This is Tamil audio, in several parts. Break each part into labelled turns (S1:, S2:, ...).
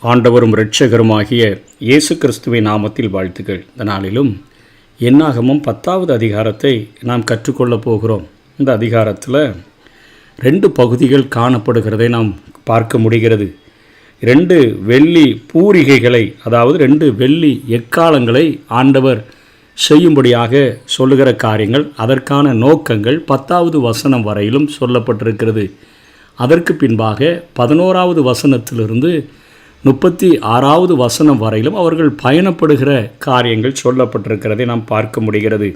S1: ஆண்டவரும் இரட்சகருமாகிய இயேசு கிறிஸ்துவின் நாமத்தில் வாழ்த்துக்கள். இந்த நாளிலும் என்னாகமும் 10வது அதிகாரத்தை நாம் கற்றுக்கொள்ளப் போகிறோம். இந்த அதிகாரத்தில் 2 பகுதிகள் காணப்படுகிறதை நாம் பார்க்க முடிகிறது. 2 வெள்ளி பூரிகைகளை, அதாவது 2 வெள்ளி எக்காலங்களை ஆண்டவர் செய்யும்படியாக சொல்லுகிற காரியங்கள், அதற்கான நோக்கங்கள் 10வது வசனம் வரையிலும் சொல்லப்பட்டிருக்கிறது. அதற்கு பின்பாக 11வது வசனத்திலிருந்து 36வது வசனம் வரையிலும் அவர்கள் பயணப்படுகிற காரியங்கள் சொல்லப்பட்டிருக்கிறதை நாம் பார்க்க முடிகிறது.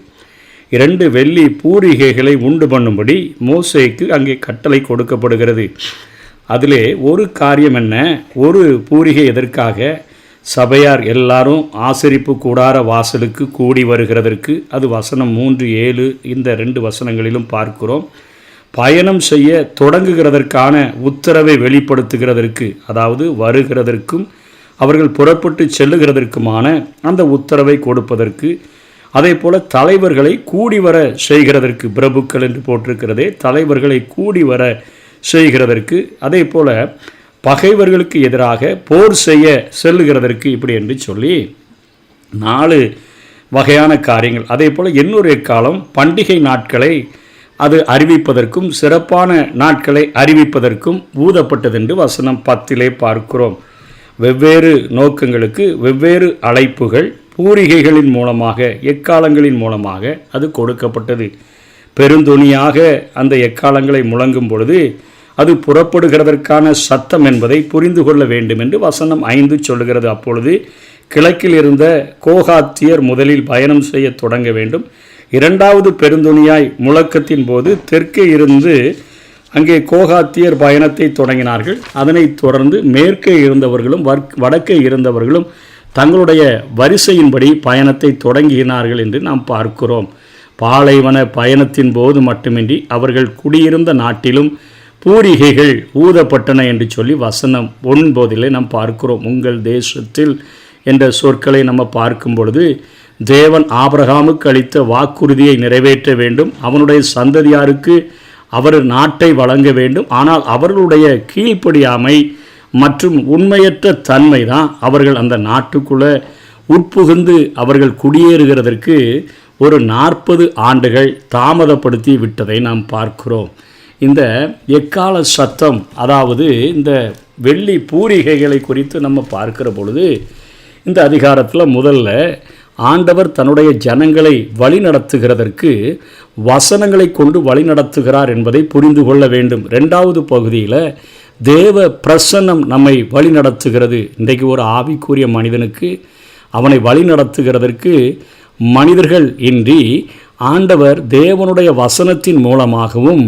S1: 2 வெள்ளி பூரிகைகளை உண்டு பண்ணும்படி மோசேக்கு அங்கே கட்டளை கொடுக்கப்படுகிறது. அதிலே ஒரு காரியம் என்ன? ஒரு பூரிகை எதற்காக? சபையார் எல்லாரும் ஆசரிப்பு கூடார வாசலுக்கு கூடி வருகிறதற்கு. அது வசனம் 3-7 இந்த 2 வசனங்களிலும் பார்க்கிறோம். பயணம் செய்ய தொடங்குகிறதற்கான உத்தரவை வெளிப்படுத்துகிறதற்கு, அதாவது வருகிறதற்கும் அவர்கள் புறப்பட்டு செல்லுகிறதற்குமான அந்த உத்தரவை கொடுப்பதற்கு, அதே போல் தலைவர்களை கூடி வர செய்கிறதற்கு, பிரபுக்கள் என்று போட்டிருக்கிறதே, தலைவர்களை கூடி வர செய்கிறதற்கு, அதே போல் பகைவர்களுக்கு எதிராக போர் செய்ய செல்லுகிறதற்கு, இப்படி என்று சொல்லி 4 வகையான காரியங்கள். அதே போல் இன்னொரு காலம் பண்டிகை நாட்களை அது அறிவிப்பதற்கும் சிறப்பான நாட்களை அறிவிப்பதற்கும் ஊதப்பட்டதென்று வசனம் 10 பார்க்கிறோம். வெவ்வேறு நோக்கங்களுக்கு வெவ்வேறு அழைப்புகள் பூரிகைகளின் மூலமாக, எக்காலங்களின் மூலமாக அது கொடுக்கப்பட்டது. பெருந்தொனியாக அந்த எக்காலங்களை முழங்கும் பொழுது அது புறப்படுகிறதற்கான சத்தம் என்பதை புரிந்து கொள்ள வேண்டும் என்று வசனம் 5 சொல்லுகிறது. அப்பொழுது கிழக்கில் இருந்த கோகாத்தியர் முதலில் பயணம் செய்ய தொடங்க வேண்டும். 2வது பெருந்துணியாய் முழக்கத்தின் போது தெற்கே இருந்து அங்கே கோகாத்தியர் பயணத்தை தொடங்கினார்கள். அதனைத் தொடர்ந்து மேற்கே இருந்தவர்களும் வடக்கே இருந்தவர்களும் தங்களுடைய வரிசையின்படி பயணத்தை தொடங்கினார்கள் என்று நாம் பார்க்கிறோம். பாலைவன பயணத்தின் போது மட்டுமின்றி அவர்கள் குடியிருந்த நாட்டிலும் பூரிகைகள் ஊதப்பட்டன என்று சொல்லி வசனம் 9 நாம் பார்க்கிறோம். உங்கள் தேசத்தில் என்ற சொற்களை நம்ம பார்க்கும் பொழுது தேவன் ஆபிரகாமுக்கு அளித்த வாக்குறுதியை நிறைவேற்ற வேண்டும், அவனுடைய சந்ததியாருக்கு அவர் நாட்டை வழங்க வேண்டும். ஆனால் அவர்களுடைய கீழ்ப்படியாமை மற்றும் உண்மையற்ற தன்மை தான் அவர்கள் அந்த நாட்டுக்குள்ளே உட்புகுந்து அவர்கள் குடியேறுகிறதற்கு ஒரு 40 ஆண்டுகள் தாமதப்படுத்தி விட்டதை நாம் பார்க்கிறோம். இந்த எக்கால சத்தம், அதாவது இந்த வெள்ளி பூரிகைகளை குறித்து நம்ம பார்க்கிற பொழுது இந்த அதிகாரத்தில் முதல்ல ஆண்டவர் தன்னுடைய ஜனங்களை வழிநடத்துகிறதற்கு வசனங்களை கொண்டு வழிநடத்துகிறார் என்பதை புரிந்து கொள்ள வேண்டும். 2வது பகுதியில் தேவ பிரசன்னம் நம்மை வழிநடத்துகிறது. இன்றைக்கு ஒரு ஆவிக்குரிய மனிதனுக்கு அவனை வழிநடத்துகிறதற்கு மனிதர்கள் இன்றி ஆண்டவர் தேவனுடைய வசனத்தின் மூலமாகவும்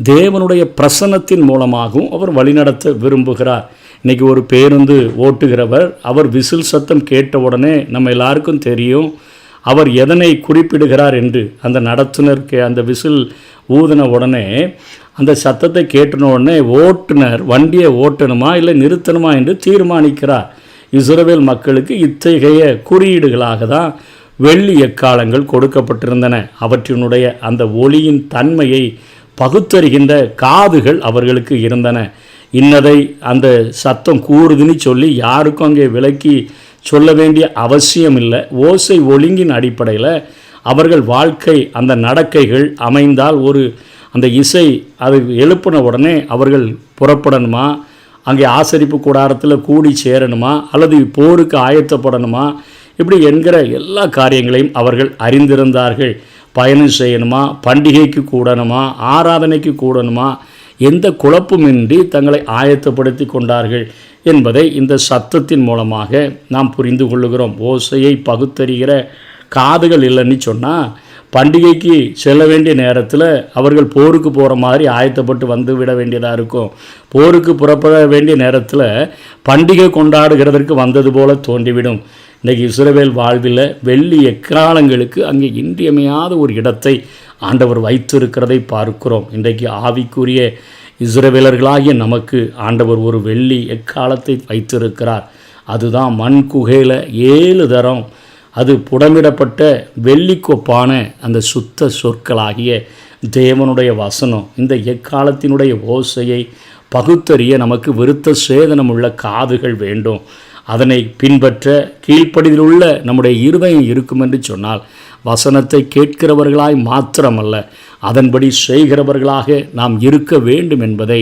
S1: தேவனுடைய பிரசன்னத்தின் மூலமாகவும் அவர் வழிநடத்த விரும்புகிறார். இன்றைக்கி ஒரு பேருந்து ஓட்டுகிறவர், அவர் விசில் சத்தம் கேட்டவுடனே நம்ம எல்லாருக்கும் தெரியும் அவர் எதனை குறிப்பிடுகிறார் என்று. அந்த நடத்துனருக்கு அந்த விசில் ஊதின உடனே, அந்த சத்தத்தை கேட்டின உடனே ஓட்டுநர் வண்டியை ஓட்டணுமா இல்லை நிறுத்தணுமா என்று தீர்மானிக்கிறார். இஸ்ரவேல் மக்களுக்கு இத்தகைய குறியீடுகளாக தான் வெள்ளி எக்காலங்கள் கொடுக்கப்பட்டிருந்தன. அவற்றினுடைய அந்த ஒளியின் தன்மையை பகுத்தறிகின்ற காதுகள் அவர்களுக்கு இருந்தன. இன்னதை அந்த சத்தம் கூறுதுன்னு சொல்லி யாருக்கும் அங்கே விலக்கி சொல்ல வேண்டிய அவசியம் இல்லை. ஓசை ஒழுங்கின் அடிப்படையில் அவர்கள் வாழ்க்கை, அந்த நடக்கைகள் அமைந்தால், ஒரு அந்த இசை அது எழுப்பின உடனே அவர்கள் புறப்படணுமா, அங்கே ஆசரிப்பு கூடாரத்தில் கூடி சேரணுமா, அல்லது போருக்கு ஆயத்தப்படணுமா, இப்படி என்கிற எல்லா காரியங்களையும் அவர்கள் அறிந்திருந்தார்கள். பயணம் செய்யணுமா, பண்டிகைக்கு கூடணுமா, ஆராதனைக்கு கூடணுமா, எந்த குழப்பமின்றி தங்களை ஆயத்தப்படுத்தி கொண்டார்கள் என்பதை இந்த சத்தத்தின் மூலமாக நாம் புரிந்து கொள்ளுகிறோம். ஓசையை பகுத்தறிகிற காதுகள் இல்லைன்னு சொன்னால் பண்டிகைக்கு செல்ல வேண்டிய நேரத்தில் அவர்கள் போருக்கு போகிற மாதிரி ஆயத்தப்பட்டு வந்து விட வேண்டியதாக இருக்கும். போருக்கு புறப்பட வேண்டிய நேரத்தில் பண்டிகை கொண்டாடுகிறதற்கு வந்தது போல தோன்றிவிடும். இன்றைக்கி இஸ்ரவேல் வாழ்வில் வெள்ளி எக்காலங்களுக்கு அங்கே இன்றியமையாத ஒரு இடத்தை ஆண்டவர் வைத்திருக்கிறதை பார்க்கிறோம். இன்றைக்கு ஆவிக்குரிய இஸ்ரவேலர்களாகிய நமக்கு ஆண்டவர் ஒரு வெள்ளி எக்காலத்தை வைத்திருக்கிறார். அதுதான் மண் குகையில் 7 தரம் அது புடமிடப்பட்ட வெள்ளிக்கொப்பான அந்த சுத்த சொற்களாகிய தேவனுடைய வசனம். இந்த எக்காலத்தினுடைய ஓசையை பகுத்தறிய நமக்கு விருத்த சேதனமுள்ள காதுகள் வேண்டும். அதனை பின்பற்ற கீழ்ப்படிதலுள்ள நம்முடைய இருதயம் இருக்கும் என்று சொன்னால் வசனத்தை கேட்கிறவர்களாய் மாத்திரமல்ல, அதன்படி செய்கிறவர்களாக நாம் இருக்க வேண்டும் என்பதை,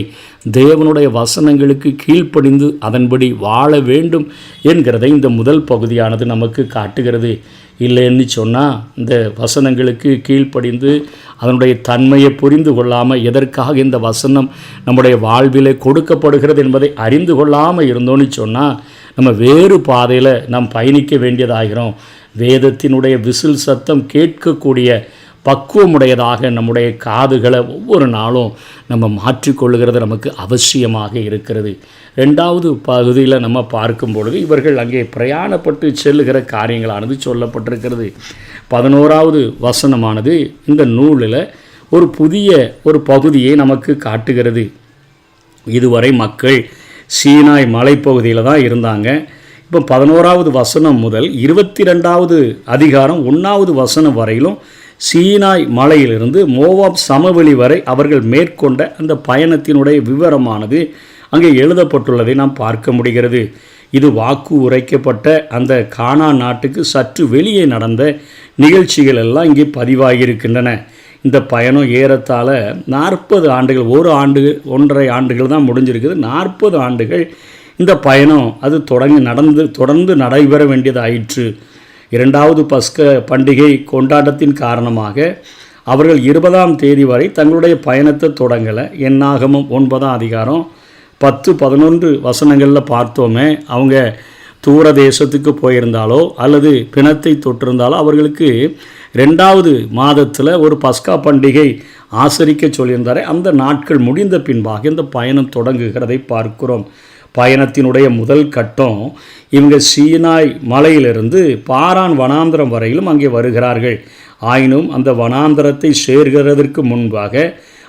S1: தேவனுடைய வசனங்களுக்கு கீழ்ப்படிந்து அதன்படி வாழ வேண்டும் என்கிறதை இந்த முதல் பகுதியானது நமக்கு காட்டுகிறது. இல்லைன்னு சொன்னால் இந்த வசனங்களுக்கு கீழ்ப்படிந்து அதனுடைய தன்மையை புரிந்து கொள்ளாமல், எதற்காக இந்த வசனம் நம்முடைய வாழ்விலே கொடுக்கப்படுகிறது என்பதை அறிந்து கொள்ளாமல் இருந்தோன்னு சொன்னால் நம்ம வேறு பாதையில் நாம் பயணிக்க வேண்டியதாகிறோம். வேதத்தினுடைய விசில் சத்தம் கேட்கக்கூடிய பக்குவமுடையதாக நம்முடைய காதுகளை ஒவ்வொரு நாளும் நம்ம மாற்றிக்கொள்ளுகிறது நமக்கு அவசியமாக இருக்கிறது. ரெண்டாவது பகுதியில் நம்ம பார்க்கும் பொழுது இவர்கள் அங்கே பிரயாணப்பட்டு செல்லுகிற காரியங்களானது சொல்லப்பட்டிருக்கிறது. 11வது வசனமானது இந்த நூலில் ஒரு புதிய ஒரு பகுதியை நமக்கு காட்டுகிறது. இதுவரை மக்கள் சீனாய் மலைப்பகுதியில் தான் இருந்தாங்க. இப்போ 11வது வசனம் முதல் 22வது அதிகாரம் 1வது வசனம் வரையிலும் சீனாய் மலையிலிருந்து மோவாப் சமவெளி வரை அவர்கள் மேற்கொண்ட அந்த பயணத்தினுடைய விவரமானது அங்கே எழுதப்பட்டுள்ளதை நாம் பார்க்க முடிகிறது. இது வாக்கு உரைக்கப்பட்ட அந்த கானான் நாட்டுக்கு சற்று வெளியே நடந்த நிகழ்ச்சிகள் எல்லாம் இங்கே பதிவாகியிருக்கின்றன. இந்த பயணம் ஏறத்தாழ 40 ஆண்டுகள், 1 ஆண்டு 1.5 ஆண்டுகள் தான் முடிஞ்சிருக்குது. 40 ஆண்டுகள் இந்த பயணம் அது தொடர்ந்து நடைபெற வேண்டியது ஆயிற்று. 2வது பஸ்க பண்டிகை கொண்டாட்டத்தின் காரணமாக அவர்கள் 20ஆம் தேதி வரை தங்களுடைய பயணத்தை தொடங்கலை. என்னாகமம் 9ஆம் அதிகாரம் 10-11 வசனங்களில் பார்த்தோமே, அவங்க தூர தேசத்துக்கு போயிருந்தாலோ அல்லது பிணத்தை தொட்டிருந்தாலோ அவர்களுக்கு 2வது மாதத்தில் ஒரு பஸ்கா பண்டிகை ஆசரிக்க சொல்லியிருந்தாரே, அந்த நாட்கள் முடிந்த பின்பாக இந்த பயணம் தொடங்குகிறதை பார்க்கிறோம். பயணத்தினுடைய முதல் கட்டம் இவங்க சீனாய் மலையிலிருந்து பாரான் வனாந்திரம் வரையிலும் அங்கே வருகிறார்கள். ஆயினும் அந்த வனாந்திரத்தை சேர்கிறதற்கு முன்பாக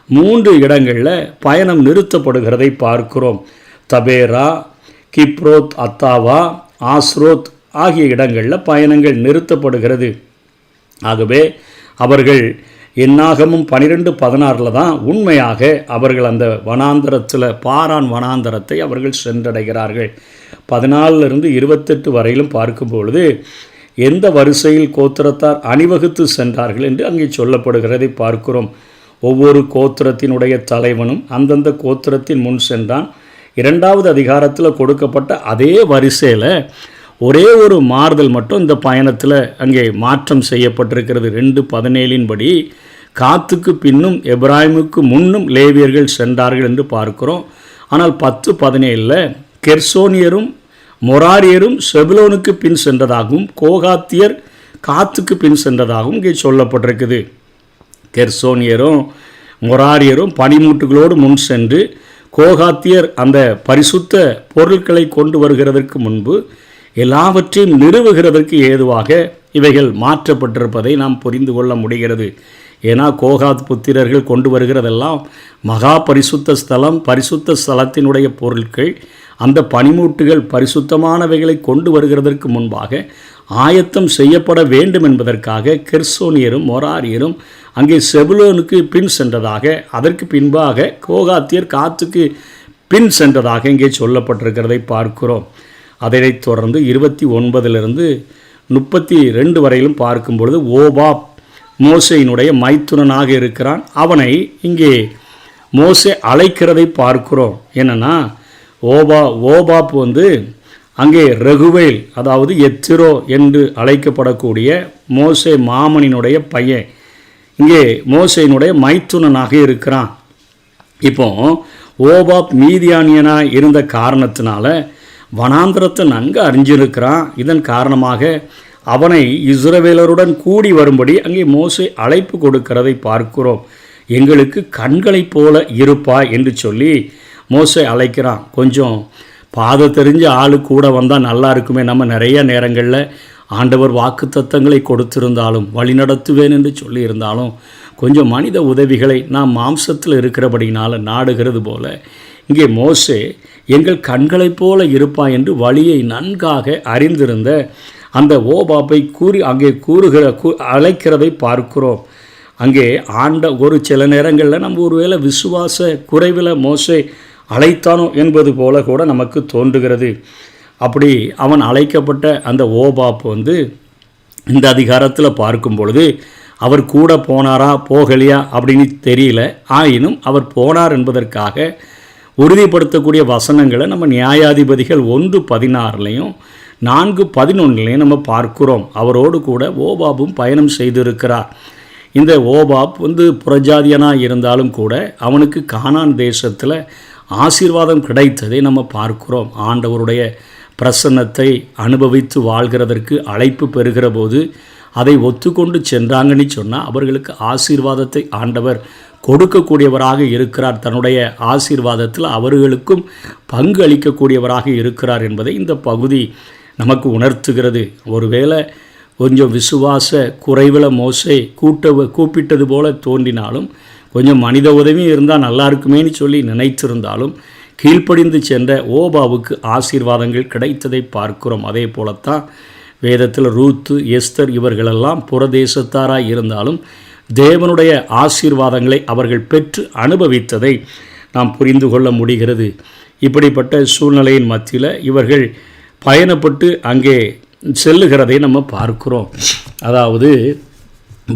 S1: 3 இடங்களில் பயணம் நிறுத்தப்படுகிறதை பார்க்கிறோம். தபேரா, கிப்ரோத் அத்தாவா, ஆஸ்ரோத் ஆகிய இடங்களில் பயணங்கள் நிறுத்தப்படுகிறது. ஆகவே அவர்கள் என்னாகமும் 12:16 தான் உண்மையாக அவர்கள் அந்த வனாந்தரத்தில் பாரான் வனாந்தரத்தை அவர்கள் சென்றடைகிறார்கள். 14 28 வரையிலும் பார்க்கும் பொழுது எந்த வரிசையில் கோத்திரத்தார் அணிவகுத்து சென்றார்கள் என்று அங்கே சொல்லப்படுகிறதை பார்க்கிறோம். ஒவ்வொரு கோத்திரத்தினுடைய தலைவனும் அந்தந்த கோத்திரத்தின் முன் சென்றான். 2வது அதிகாரத்தில் கொடுக்கப்பட்ட அதே வரிசையில் ஒரே ஒரு மாறுதல் மட்டும் இந்த பயணத்தில் அங்கே மாற்றம் செய்யப்பட்டிருக்கிறது. 2:17 படி காத்துக்கு பின்னும் எப்ராயிமுக்கு முன்னும் லேவியர்கள் சென்றார்கள் என்று பார்க்கிறோம். ஆனால் 10:17 கெர்சோனியரும் மொராரியரும் செபுலோனுக்கு பின் சென்றதாகவும் கோகாத்தியர் காத்துக்கு பின் சென்றதாகவும் இங்கே சொல்லப்பட்டிருக்குது. கெர்சோனியரும் மொராரியரும் பனிமூட்டுகளோடு முன் சென்று, கோகாத்தியர் அந்த பரிசுத்த பொருட்களை கொண்டு வருகிறதற்கு முன்பு எல்லாவற்றையும் நிறுவுகிறதற்கு ஏதுவாக இவைகள் மாற்றப்பட்டிருப்பதை நாம் புரிந்து கொள்ள முடிகிறது. ஏன்னா கோகாத் புத்திரர்கள் கொண்டு வருகிறதெல்லாம் மகா பரிசுத்த ஸ்தலம், பரிசுத்த ஸ்தலத்தினுடைய பொருட்கள். அந்த பனிமூட்டுகள் பரிசுத்தமானவைகளை கொண்டு வருகிறதற்கு முன்பாக ஆயத்தம் செய்யப்பட வேண்டும் என்பதற்காக கெர்சோனியரும் மொராரியரும் அங்கே செபுலோனுக்கு பின் சென்றதாக, அதற்கு பின்பாக கோகாத்தியர் காத்துக்கு பின் சென்றதாக இங்கே சொல்லப்பட்டிருக்கிறதை பார்க்கிறோம். அதைத் தொடர்ந்து 29 32 வரையிலும் பார்க்கும் பொழுது ஓபாப் மோசேயினுடைய மைத்துனனாக இருக்கிறான். அவனை இங்கே மோசே அழைக்கிறதை பார்க்கிறோம். என்னென்னா ஓபாப் அங்கே ரகுவேல், அதாவது எத்திரோ என்று அழைக்கப்படக்கூடிய மோசே மாமனினுடைய பையன், இங்கே மோசேயினுடைய மைத்துனனாக இருக்கிறான். இப்போ ஓபாப் மீதியானியனாக இருந்த காரணத்தினால வனாந்திரத்தை நன்கு அறிஞ்சிருக்கிறான். இதன் காரணமாக அவனை இஸ்ரவேலருடன் கூடி வரும்படி அங்கே மோசே அழைப்பு கொடுக்கிறதை பார்க்கிறோம். எங்களுக்கு கண்களைப் போல இருப்பாய் என்று சொல்லி மோசே அழைக்கிறான். கொஞ்சம் பாதை தெரிஞ்ச ஆளு கூட வந்தால் நல்லா இருக்குமே. நம்ம நிறைய நேரங்களில் ஆண்டவர் வாக்குத்தத்தங்களை கொடுத்திருந்தாலும் வழிநடத்துவேன் என்று சொல்லியிருந்தாலும் கொஞ்சம் மனித உதவிகளை நாம் மாம்சத்தில் இருக்கிறபடினால நாடுகிறது போல இங்கே மோசே எங்கள் கண்களைப் போல இருப்பாய் என்று வழியை நன்காக அறிந்திருந்த அந்த ஓபாப்பை அங்கே அழைக்கிறதை பார்க்கிறோம். அங்கே ஒரு சில நேரங்களில் நம்ம ஒருவேளை விசுவாச குறைவில் மோசே அழைத்தானோ என்பது போல கூட நமக்கு தோன்றுகிறது. அப்படி அவன் அழைக்கப்பட்ட அந்த ஓபாப் இந்த அதிகாரத்தில் பார்க்கும் பொழுது அவர் கூட போனாரா போகலையா அப்படின்னு தெரியல. ஆயினும் அவர் போனார் என்பதற்காக உறுதிப்படுத்தக்கூடிய வசனங்களை நம்ம நியாயாதிபதிகள் 1:16 4:11 நம்ம பார்க்கிறோம். அவரோடு கூட ஓபாபும் பயணம் செய்திருக்கிறார். இந்த ஓபாப் புறஜாதியனாக இருந்தாலும் கூட அவனுக்கு கானான் தேசத்தில் ஆசீர்வாதம் கிடைத்ததை நம்ம பார்க்கிறோம். ஆண்டவருடைய பிரசன்னத்தை அனுபவித்து வாழ்கிறதற்கு அழைப்பு பெறுகிற போது அதை ஒத்துக்கொண்டு சென்றாங்கன்னு சொன்னால் அவர்களுக்கு ஆசீர்வாதத்தை ஆண்டவர் கொடுக்கக்கூடியவராக இருக்கிறார். தன்னுடைய ஆசீர்வாதத்தில் அவர்களுக்கும் பங்கு அளிக்கக்கூடியவராக இருக்கிறார் என்பதை இந்த பகுதி நமக்கு உணர்த்துகிறது. ஒருவேளை கொஞ்சம் விசுவாச குறைவில் மோசே கூப்பிட்டது போல தோன்றினாலும், கொஞ்சம் மனித உதவி இருந்தால் நல்லா இருக்குமேன்னு சொல்லி நினைத்திருந்தாலும், கீழ்ப்படிந்து சென்ற ஓபாவுக்கு ஆசீர்வாதங்கள் கிடைத்ததை பார்க்கிறோம். அதே போலத்தான் வேதத்தில் ரூத்து, எஸ்தர் இவர்களெல்லாம் புறதேசத்தாராக இருந்தாலும் தேவனுடைய ஆசீர்வாதங்களை அவர்கள் பெற்று அனுபவித்ததை நாம் புரிந்து கொள்ள முடிகிறது. இப்படிப்பட்ட சூழ்நிலையின் மத்தியில் இவர்கள் பயணப்பட்டு அங்கே செல்லுகிறதை நம்ம பார்க்கிறோம். அதாவது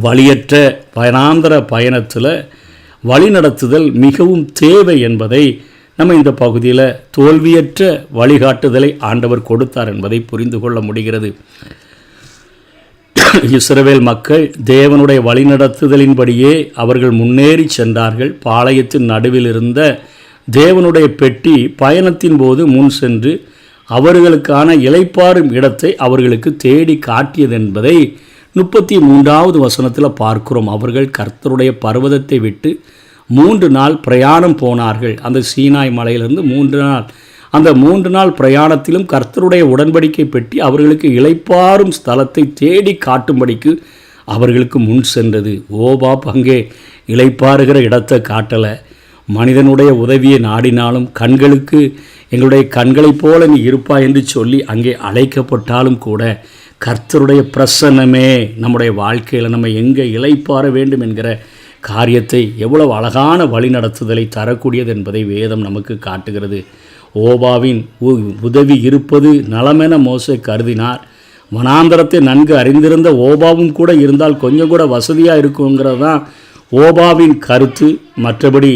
S1: வழியற்ற பயனாந்தர பயணத்தில் வழிநடத்துதல் மிகவும் தேவை என்பதை நம்ம இந்த பகுதியில் தோல்வியற்ற வழிகாட்டுதலை ஆண்டவர் கொடுத்தார் என்பதை புரிந்து கொள்ள முடிகிறது. இஸ்ரவேல் மக்கள் தேவனுடைய வழிநடத்துதலின்படியே அவர்கள் முன்னேறி சென்றார்கள். பாளையத்தின் நடுவில் இருந்த தேவனுடைய பெட்டி பயணத்தின் போது முன் சென்று அவர்களுக்கான இளைப்பாறும் இடத்தை அவர்களுக்கு தேடி காட்டியது என்பதை 33வது வசனத்தில் பார்க்கிறோம். அவர்கள் கர்த்தருடைய பர்வதத்தை விட்டு 3 நாள் பிரயாணம் போனார்கள். அந்த சீனாய் மலையிலிருந்து 3 நாள், அந்த 3 நாள் பிரயாணத்திலும் கர்த்தருடைய உடன்படிக்கை பெட்டி அவர்களுக்கு இளைப்பாறும் ஸ்தலத்தை தேடி காட்டும்படிக்கு அவர்களுக்கு முன் சென்றது. ஓபாப் அங்கே இளைப்பாறுகிற இடத்தை காட்டலை. மனிதனுடைய உதவியை நாடினாலும் கண்களுக்கு எங்களுடைய கண்களைப் போல நீ இருப்பாய் என்று சொல்லி அங்கே அழைக்கப்பட்டாலும் கூட கர்த்தருடைய பிரசன்னமே நம்முடைய வாழ்க்கையில் நம்ம எங்கே இளைப்பாற வேண்டும் என்கிற காரியத்தை எவ்வளவு அழகான வழி நடத்துதலை தரக்கூடியது என்பதை வேதம் நமக்கு காட்டுகிறது. ஓபாவின் உதவி இருப்பது நலமென மோசே கருதினார். வனாந்தரத்தை நன்கு அறிந்திருந்த ஓபாவும் கூட இருந்தால் கொஞ்சம் கூட வசதியாக இருக்குங்கிறது தான் ஓபாவின் கருத்து. மற்றபடி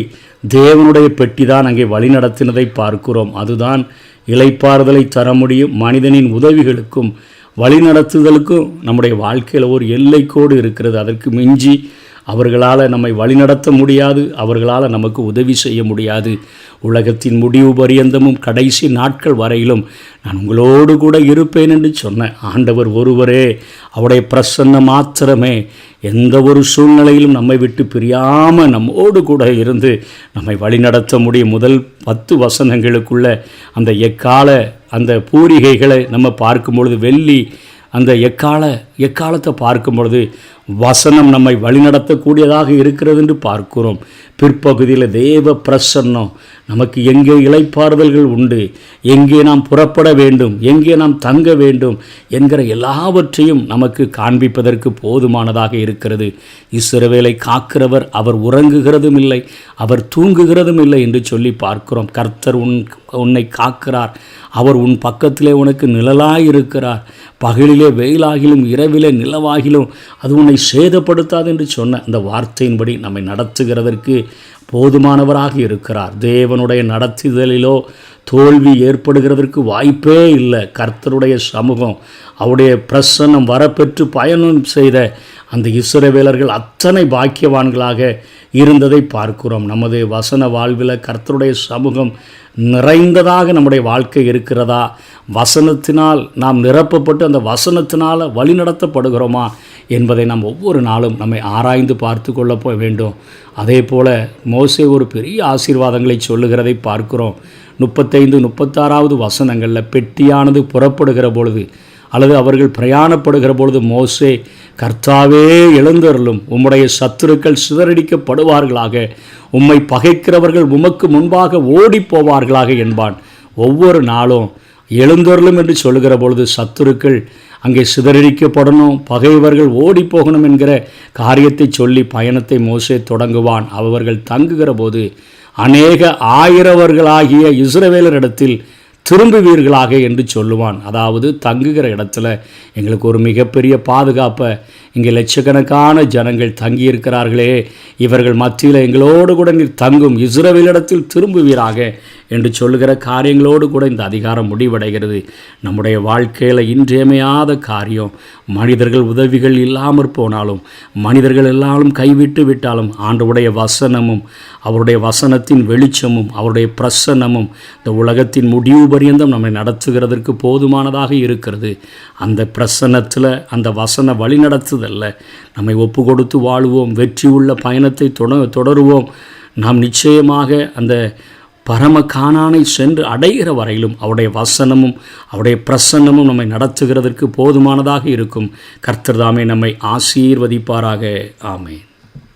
S1: தேவனுடைய பெட்டி தான் அங்கே வழி நடத்தினதை பார்க்கிறோம். அதுதான் இளைப்பாறுதலை தர முடியும். மனிதனின் உதவிகளுக்கும் வழிநடத்துதலுக்கும் நம்முடைய வாழ்க்கையில் ஒரு எல்லைக்கோடு இருக்கிறது. அதற்கு மிஞ்சி அவர்களால் நம்மை வழிநடத்த முடியாது, அவர்களால் நமக்கு உதவி செய்ய முடியாது. உலகத்தின் முடிவு பரியந்தமும் கடைசி நாட்கள் வரையிலும் நான் உங்களோடு கூட இருப்பேன் என்று சொன்ன ஆண்டவர் ஒருவரே, அவருடைய பிரசன்னம் மாத்திரமே எந்த ஒரு சூழ்நிலையிலும் நம்மை விட்டு பிரியாமல் நம்மோடு கூட இருந்து நம்மை வழிநடத்த முடியும். முதல் 10 வசனங்களுக்குள்ள அந்த அந்த பூரிகைகளை நம்ம பார்க்கும் பொழுது, வெள்ளி அந்த எக்காலத்தை பார்க்கும் பொழுது வசனம் நம்மை வழிநடத்தக்கூடியதாக இருக்கிறது என்று பார்க்கிறோம். பிற்பகுதியில் தேவ பிரசன்னம் நமக்கு எங்கே இளைப்பாறுதல்கள் உண்டு, எங்கே நாம் புறப்பட வேண்டும், எங்கே நாம் தங்க வேண்டும் என்கிற எல்லாவற்றையும் நமக்கு காண்பிப்பதற்கு போதுமானதாக இருக்கிறது. இஸ்ரவேலை காக்கிறவர் அவர் உறங்குகிறதும் இல்லை, அவர் தூங்குகிறதும் இல்லை என்று சொல்லி பார்க்கிறோம். கர்த்தர் உன்னை காக்கிறார், அவர் உன் பக்கத்திலே உனக்கு நிழலாயிருக்கிறார். பகலிலே வெயிலாகிலும் இரவிலே நிலவாகிலும் அது உன்னை சேதப்படுத்தாது என்று சொன்ன அந்த வார்த்தையின்படி நம்மை நடத்துகிறதற்கு போதுமானவராக இருக்கிறார். தேவனுடைய நடத்துதலிலோ தோல்வி ஏற்படுகிறதற்கு வாய்ப்பே இல்லை. கர்த்தருடைய சமூகம், அவருடைய பிரசன்னம் வரப்பெற்று பயணம் செய்த அந்த இஸ்ரவேலர்கள் அத்தனை பாக்கியவான்களாக இருந்ததை பார்க்கிறோம். நமது வசன வாழ்வில் கர்த்தருடைய சமூகம் நிறைந்ததாக நம்முடைய வாழ்க்கை இருக்கிறதா? வசனத்தினால் நாம் நிரப்பப்பட்டு அந்த வசனத்தினால் வழிநடத்தப்படுகிறோமா என்பதை நாம் ஒவ்வொரு நாளும் நம்மை ஆராய்ந்து பார்த்து கொள்ள வேண்டும். அதே போல் மோசே ஒரு பெரிய ஆசீர்வாதங்களை சொல்லுகிறதை பார்க்கிறோம். 35-36வது வசனங்களில் பெட்டியானது புறப்படுகிற பொழுது அல்லது அவர்கள் பிரயாணப்படுகிற பொழுது மோசே, கர்த்தாவே எழுந்தருளும், உம்முடைய சத்துருக்கள் சிதறடிக்கப்படுவார்களாக, உம்மை பகைக்கிறவர்கள் உமக்கு முன்பாக ஓடி போவார்களாக என்பான். ஒவ்வொரு நாளும் எழுந்தருளும் என்று சொல்லுகிற பொழுது சத்துருக்கள் அங்கே சிதறடிக்கப்படணும், பகைவர்கள் ஓடி போகணும் என்கிற காரியத்தை சொல்லி பயணத்தை மோசே தொடங்குவான். அவர்கள் தங்குகிற போது அநேக ஆயிரவர்களாகிய இஸ்ரவேலரிடத்தில் திரும்புவீர்களாக என்று சொல்லுவான். அதாவது தங்குகிற இடத்துல எங்களுக்கு ஒரு மிகப்பெரிய பாதுகாப்பை, இங்கே லட்சக்கணக்கான ஜனங்கள் தங்கியிருக்கிறார்களே, இவர்கள் மத்தியில் எங்களோடு கூட நீர் தங்கும், இஸ்ரவேலிடத்தில் திரும்புவீராக என்று சொல்லுகிற காரியங்களோடு கூட இந்த அதிகாரம் முடிவடைகிறது. நம்முடைய வாழ்க்கையில் இன்றியமையாத காரியம், மனிதர்கள் உதவிகள் இல்லாமற் போனாலும், மனிதர்கள் எல்லாரும் கைவிட்டு விட்டாலும், ஆண்டவருடைய வசனமும் அவருடைய வசனத்தின் வெளிச்சமும் அவருடைய பிரசன்னமும் இந்த உலகத்தின் முடிவு பரியந்தம் நம்மை நடத்துகிறதற்கு போதுமானதாக இருக்கிறது. அந்த பிரசன்னத்தில், அந்த வசன வழி நடத்துதல்ல நம்மை ஒப்பு கொடுத்து வாழுவோம், வெற்றி உள்ள பயணத்தை தொடருவோம். நாம் நிச்சயமாக அந்த பரம கானானை சென்று அடைகிற வரையிலும் அவருடைய வசனமும் அவருடைய பிரசன்னமும் நம்மை நடத்துகிறதற்கு போதுமானதாக இருக்கும். கர்த்தர் தாமே நம்மை ஆசீர்வதிப்பாராக. ஆமென்.